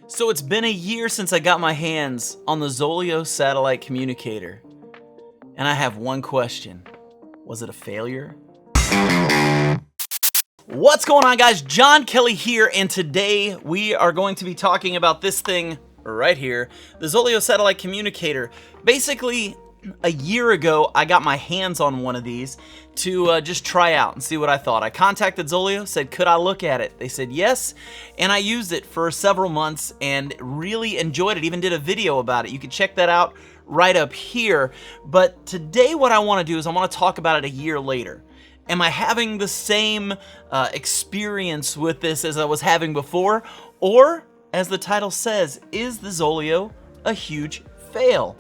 So it's been a year since I got my hands on the Zoleo satellite communicator. And I have one question. Was it a failure? What's going on, guys? John Kelly here, and today we are going to be talking about this thing right here, the Zoleo satellite communicator. Basically, a year ago, I got my hands on one of these to just try out and see what I thought. I contacted Zoleo, said, could I look at it? They said yes, and I used it for several months and really enjoyed it, even did a video about it. You can check that out right up here. But today what I want to do is I want to talk about it a year later. Am I having the same experience with this as I was having before? Or, as the title says, is the Zoleo a huge fail?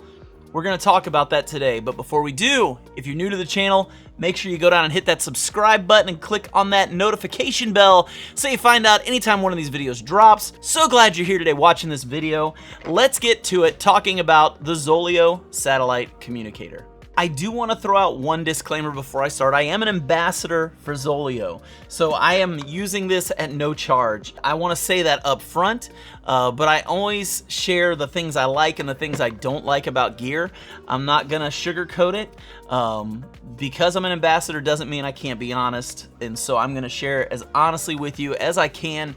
We're going to talk about that today, but before we do, if you're new to the channel, make sure you go down and hit that subscribe button and click on that notification bell so you find out anytime one of these videos drops. So glad you're here today watching this video. Let's get to it, talking about the Zoleo satellite communicator. I do want to throw out one disclaimer before I start. I am an ambassador for Zoleo, so I am using this at no charge. I want to say that up front, but I always share the things I like and the things I don't like about gear. I'm not going to sugarcoat it. Because I'm an ambassador doesn't mean I can't be honest, and so I'm going to share as honestly with you as I can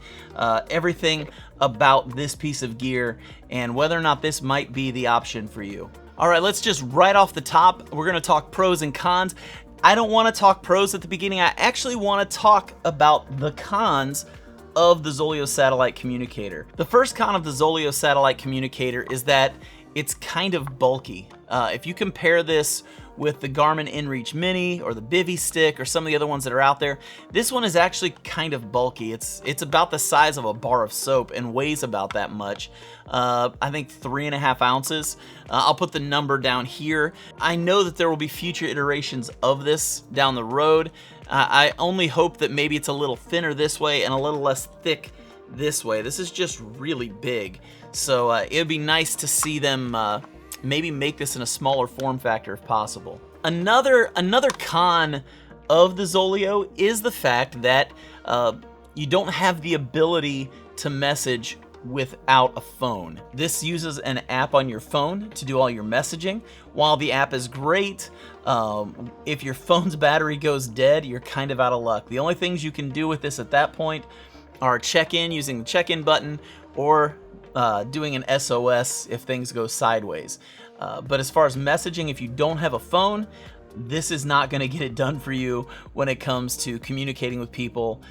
everything about this piece of gear and whether or not this might be the option for you. All right, let's just right off the top, we're going to talk pros and cons. I don't want to talk pros at the beginning. I actually want to talk about the cons of the Zoleo satellite communicator. The first con of the Zoleo satellite communicator is that it's kind of bulky. If you compare this with the Garmin InReach Mini or the Bivy Stick or some of the other ones that are out there, this one is actually kind of bulky. It's about the size of a bar of soap and weighs about that much. I think 3.5 ounces. I'll put the number down here. I know that there will be future iterations of this down the road. I only hope that maybe it's a little thinner this way and a little less thick this way. This is just really big. So it would be nice to see them maybe make this in a smaller form factor if possible. Another con of the Zoleo is the fact that you don't have the ability to message without a phone. This uses an app on your phone to do all your messaging. While the app is great, if your phone's battery goes dead, you're kind of out of luck. The only things you can do with this at that point are check in using the check-in button or doing an SOS if things go sideways. But as far as messaging, if you don't have a phone, this is not going to get it done for you when it comes to communicating with people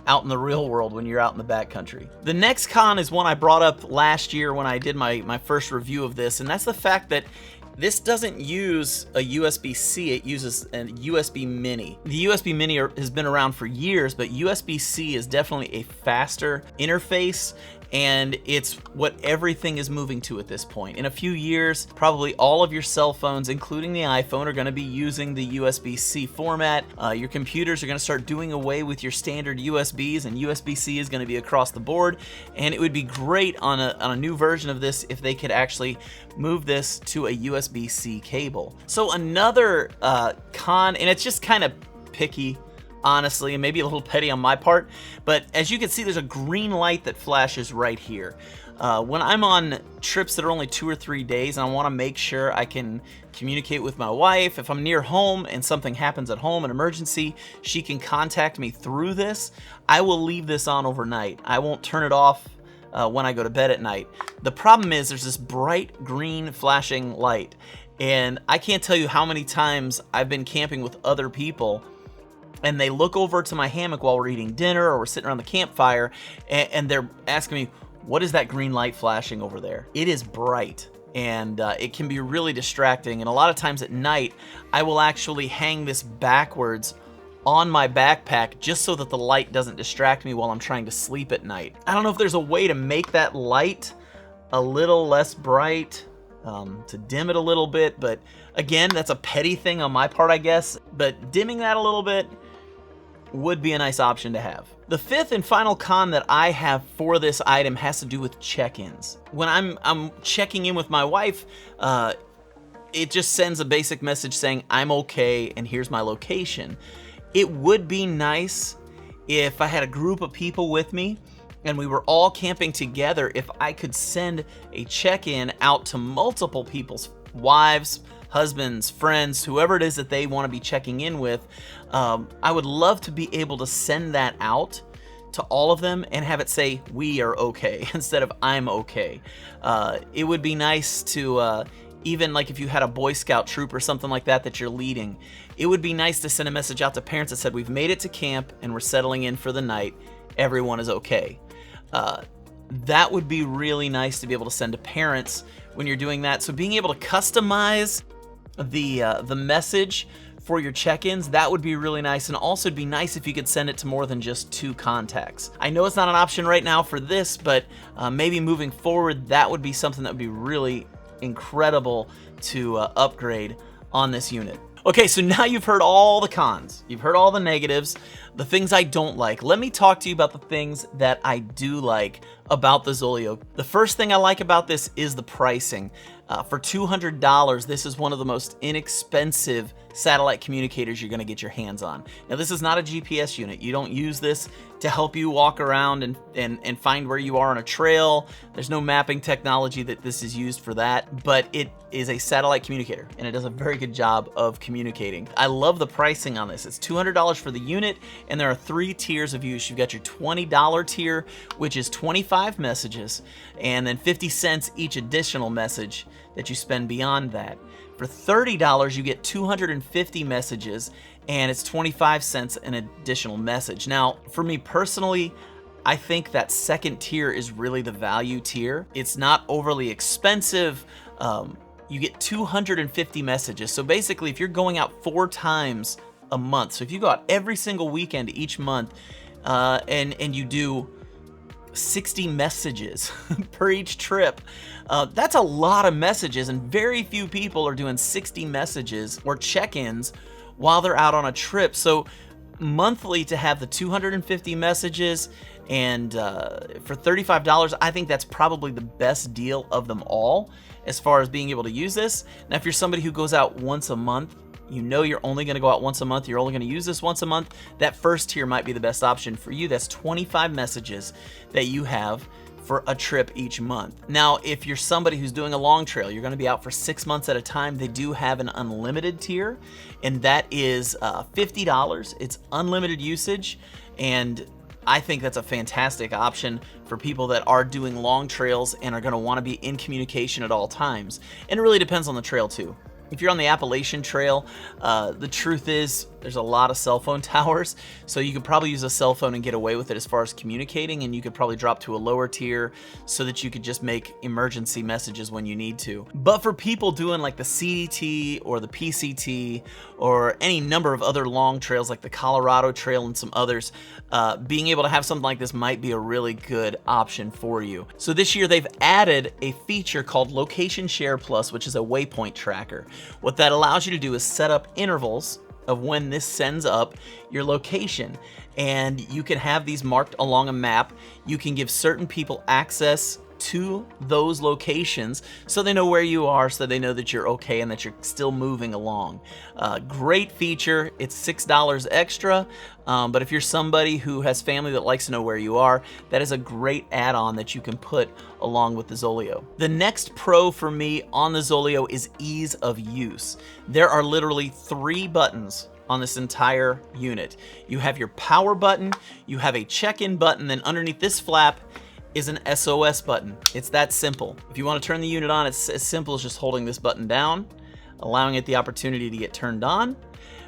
out in the real world when you're out in the backcountry. The next con is one I brought up last year when I did my first review of this, and that's the fact that this doesn't use a USB-C, it uses a USB Mini. The USB Mini has been around for years, but USB-C is definitely a faster interface, and it's what everything is moving to at this point. In a few years, probably all of your cell phones, including the iPhone, are going to be using the USB-C format. Your computers are going to start doing away with your standard USBs, and USB-C is going to be across the board. And it would be great on a new version of this if they could actually move this to a USB-C cable. So another con, and it's just kind of picky, honestly, and maybe a little petty on my part, but as you can see, there's a green light that flashes right here. When I'm on trips that are only 2 or 3 days and I want to make sure I can communicate with my wife, if I'm near home and something happens at home, an emergency, she can contact me through this, I will leave this on overnight. I won't turn it off when I go to bed at night. The problem is there's this bright green flashing light, and I can't tell you how many times I've been camping with other people and they look over to my hammock while we're eating dinner or we're sitting around the campfire, and they're asking me, what is that green light flashing over there? It is bright, and it can be really distracting, and a lot of times at night, I will actually hang this backwards on my backpack just so that the light doesn't distract me while I'm trying to sleep at night. I don't know if there's a way to make that light a little less bright, to dim it a little bit, but again, that's a petty thing on my part, I guess, but dimming that a little bit would be a nice option to have. The fifth and final con that I have for this item has to do with check-ins. When I'm checking in with my wife, it just sends a basic message saying, I'm okay and here's my location. It would be nice if I had a group of people with me and we were all camping together, if I could send a check-in out to multiple people's wives, husbands, friends, whoever it is that they want to be checking in with, I would love to be able to send that out to all of them and have it say, "We are okay," instead of "I'm okay." It would be nice to, even like if you had a Boy Scout troop or something like that that you're leading, it would be nice to send a message out to parents that said, "We've made it to camp and we're settling in for the night. Everyone is okay." That would be really nice to be able to send to parents when you're doing that. So being able to customize the message for your check-ins, that would be really nice. And also it'd be nice if you could send it to more than just 2 contacts. I know it's not an option right now for this, but maybe moving forward, that would be something that would be really incredible to upgrade on this unit. Okay, so now you've heard all the cons, you've heard all the negatives, the things I don't like. Let me talk to you about the things that I do like about the Zoleo. The first thing I like about this is the pricing. For $200, this is one of the most inexpensive satellite communicators you're gonna get your hands on. Now, this is not a GPS unit. You don't use this to help you walk around and find where you are on a trail. There's no mapping technology that this is used for that, but it is a satellite communicator and it does a very good job of communicating. I love the pricing on this. It's $200 for the unit, and there are 3 tiers of use. You've got your $20 tier, which is 25 messages, and then 50 cents each additional message that you spend beyond that. For $30, you get 250 messages, and it's 25 cents an additional message. Now, for me personally, I think that second tier is really the value tier. It's not overly expensive. You get 250 messages. So basically, if you're going out 4 times a month, so if you go out every single weekend each month, and you do 60 messages per each trip, that's a lot of messages, and very few people are doing 60 messages or check-ins while they're out on a trip. So monthly, to have the 250 messages and for $35, I think that's probably the best deal of them all as far as being able to use this. Now, if you're somebody who goes out once a month, you know you're only going to go out once a month, you're only going to use this once a month, that first tier might be the best option for you. That's 25 messages that you have for a trip each month. Now, if you're somebody who's doing a long trail, you're going to be out for 6 months at a time, they do have an unlimited tier, and that is $50. It's unlimited usage, and I think that's a fantastic option for people that are doing long trails and are going to want to be in communication at all times. And it really depends on the trail too. If you're on the Appalachian Trail, the truth is there's a lot of cell phone towers, so you could probably use a cell phone and get away with it as far as communicating, and you could probably drop to a lower tier so that you could just make emergency messages when you need to. But for people doing like the CDT or the PCT or any number of other long trails like the Colorado Trail and some others, being able to have something like this might be a really good option for you. So this year they've added a feature called Location Share Plus, which is a waypoint tracker. What that allows you to do is set up intervals of when this sends up your location, and you can have these marked along a map. You can give certain people access to those locations so they know where you are, so they know that you're okay and that you're still moving along. Great feature. It's $6 extra, but if you're somebody who has family that likes to know where you are, that is a great add-on that you can put along with the Zoleo. The next pro for me on the Zoleo is ease of use. There are literally 3 buttons on this entire unit. You have your power button, you have a check-in button, then underneath this flap is an SOS button. It's that simple. If you want to turn the unit on, it's as simple as just holding this button down, allowing it the opportunity to get turned on,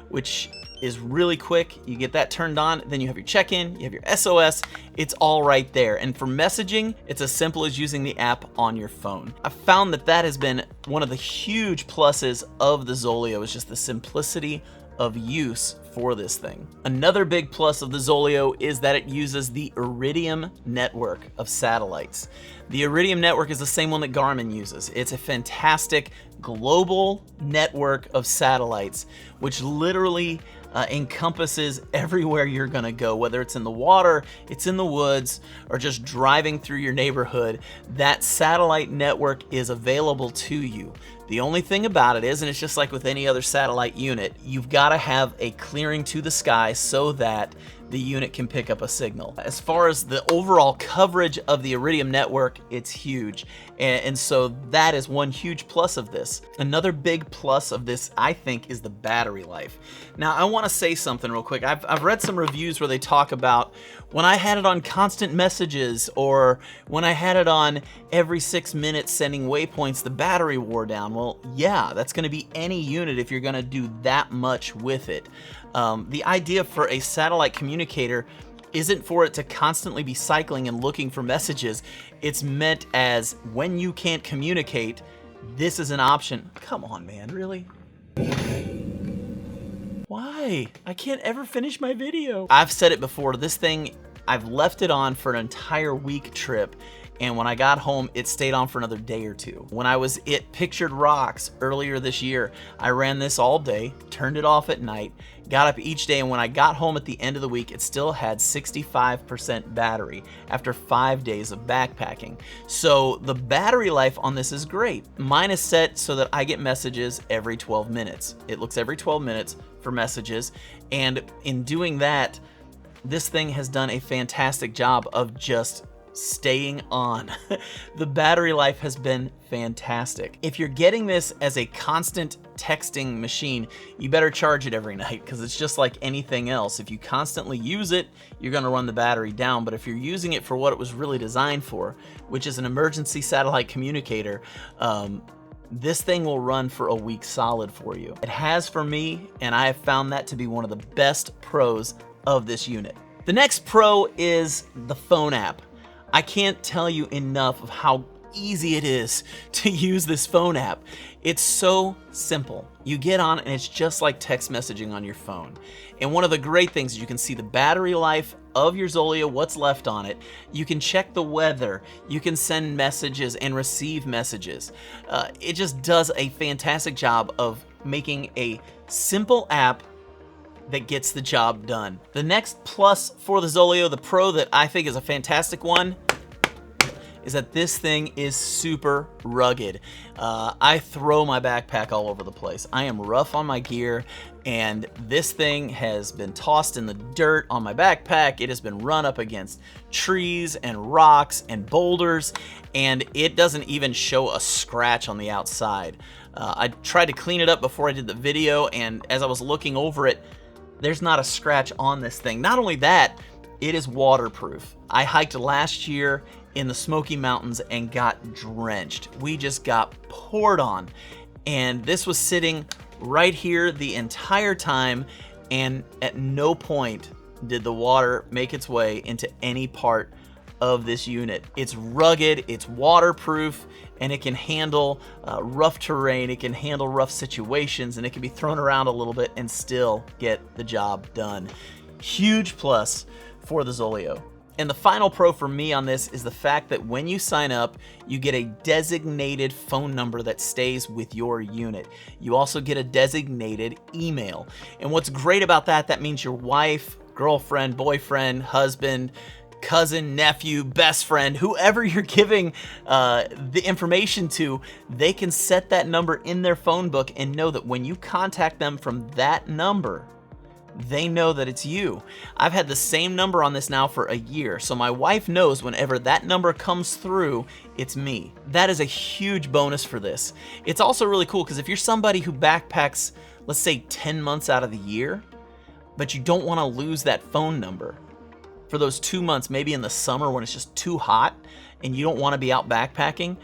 which is really quick. You get that turned on, then you have your check-in, you have your SOS, it's all right there. And for messaging, it's as simple as using the app on your phone. I found that that has been one of the huge pluses of the Zoleo, is just the simplicity of use for this thing. Another big plus of the Zoleo is that it uses the Iridium Network of satellites. The Iridium Network is the same one that Garmin uses. It's a fantastic global network of satellites, which literally encompasses everywhere you're gonna go, whether it's in the water, it's in the woods, or just driving through your neighborhood. That satellite network is available to you The only thing about it is, and it's just like with any other satellite unit, you've got to have a clearing to the sky so that the unit can pick up a signal. As far as the overall coverage of the Iridium network, it's huge. And so that is one huge plus of this. Another big plus of this, I think, is the battery life. Now, I want to say something real quick. I've read some reviews where they talk about when I had it on constant messages or when I had it on every 6 minutes sending waypoints, the battery wore down. Well, yeah, that's going to be any unit if you're going to do that much with it. The idea for a satellite communicator isn't for it to constantly be cycling and looking for messages. It's meant as when you can't communicate, this is an option. Come on, man, really? Why? I can't ever finish my video. I've said it before, this thing, I've left it on for an entire week trip, and when I got home, it stayed on for another day or two. When I was at Pictured Rocks earlier this year, I ran this all day, turned it off at night, got up each day, and when I got home at the end of the week, it still had 65% battery after 5 days of backpacking. So the battery life on this is great. Mine is set so that I get messages every 12 minutes. It looks every 12 minutes for messages, and in doing that, this thing has done a fantastic job of just staying on. The battery life has been fantastic. If you're getting this as a constant texting machine, you better charge it every night because it's just like anything else. If you constantly use it, you're going to run the battery down. But if you're using it for what it was really designed for, which is an emergency satellite communicator, this thing will run for a week solid for you. It has for me, and I have found that to be one of the best pros of this unit. The next pro is the phone app. I can't tell you enough of how easy it is to use this phone app. It's so simple. You get on and it's just like text messaging on your phone. And one of the great things is you can see the battery life of your Zoleo, what's left on it. You can check the weather. You can send messages and receive messages. It just does a fantastic job of making a simple app that gets the job done. The next plus for the Zoleo, the pro that I think is a fantastic one, is that this thing is super rugged. I throw my backpack all over the place. I am rough on my gear, and this thing has been tossed in the dirt on my backpack. It has been run up against trees and rocks and boulders, and it doesn't even show a scratch on the outside. I tried to clean it up before I did the video, and as I was looking over it, there's not a scratch on this thing. Not only that, it is waterproof. I hiked last year in the Smoky Mountains and got drenched. We just got poured on. And this was sitting right here the entire time, and at no point did the water make its way into any part of this unit. It's rugged, it's waterproof, and it can handle rough terrain, it can handle rough situations, and it can be thrown around a little bit and still get the job done. Huge plus for the Zoleo. And the final pro for me on this is the fact that when you sign up, you get a designated phone number that stays with your unit. You also get a designated email. And what's great about that, that means your wife, girlfriend, boyfriend, husband, cousin, nephew, best friend, whoever you're giving the information to, they can set that number in their phone book and know that when you contact them from that number, they know that it's you. I've had the same number on this now for a year, so my wife knows whenever that number comes through, it's me. That is a huge bonus for this. It's also really cool because if you're somebody who backpacks, let's say 10 months out of the year, but you don't want to lose that phone number, for those 2 months, maybe in the summer when it's just too hot and you don't want to be out backpacking,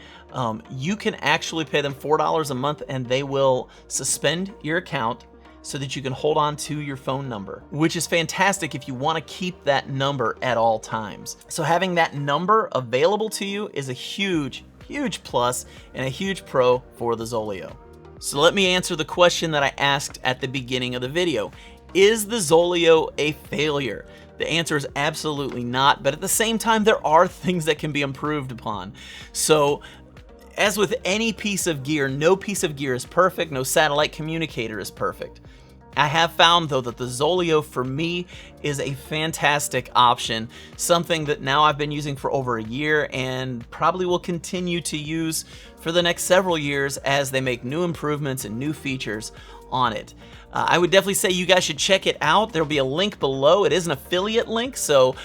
you can actually pay them $4 a month and they will suspend your account so that you can hold on to your phone number, which is fantastic if you want to keep that number at all times. So having that number available to you is a huge, huge plus and a huge pro for the Zoleo. So let me answer the question that I asked at the beginning of the video. Is the Zoleo a failure? The answer is absolutely not, but at the same time, there are things that can be improved upon. So, as with any piece of gear, no piece of gear is perfect, no satellite communicator is perfect. I have found, though, that the Zoleo for me is a fantastic option, something that now I've been using for over a year and probably will continue to use for the next several years as they make new improvements and new features on it. I would definitely say you guys should check it out. There'll be a link below. It is an affiliate link, so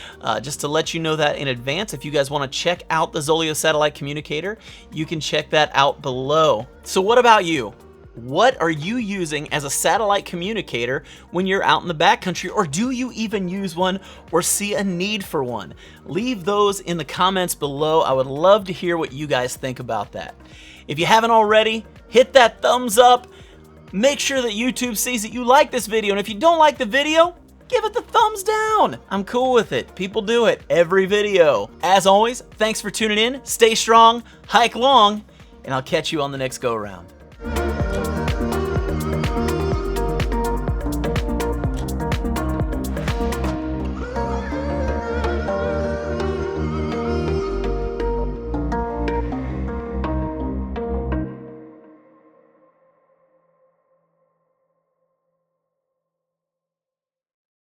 just to let you know that in advance, if you guys want to check out the Zoleo satellite communicator, you can check that out below. So what about you? What are you using as a satellite communicator when you're out in the backcountry, or do you even use one or see a need for one? Leave those in the comments below. I would love to hear what you guys think about that. If you haven't already, hit that thumbs up. Make sure that YouTube sees that you like this video, and if you don't like the video, give it the thumbs down. I'm cool with it. People do it every video. As always, thanks for tuning in. Stay strong, hike long, and I'll catch you on the next go around.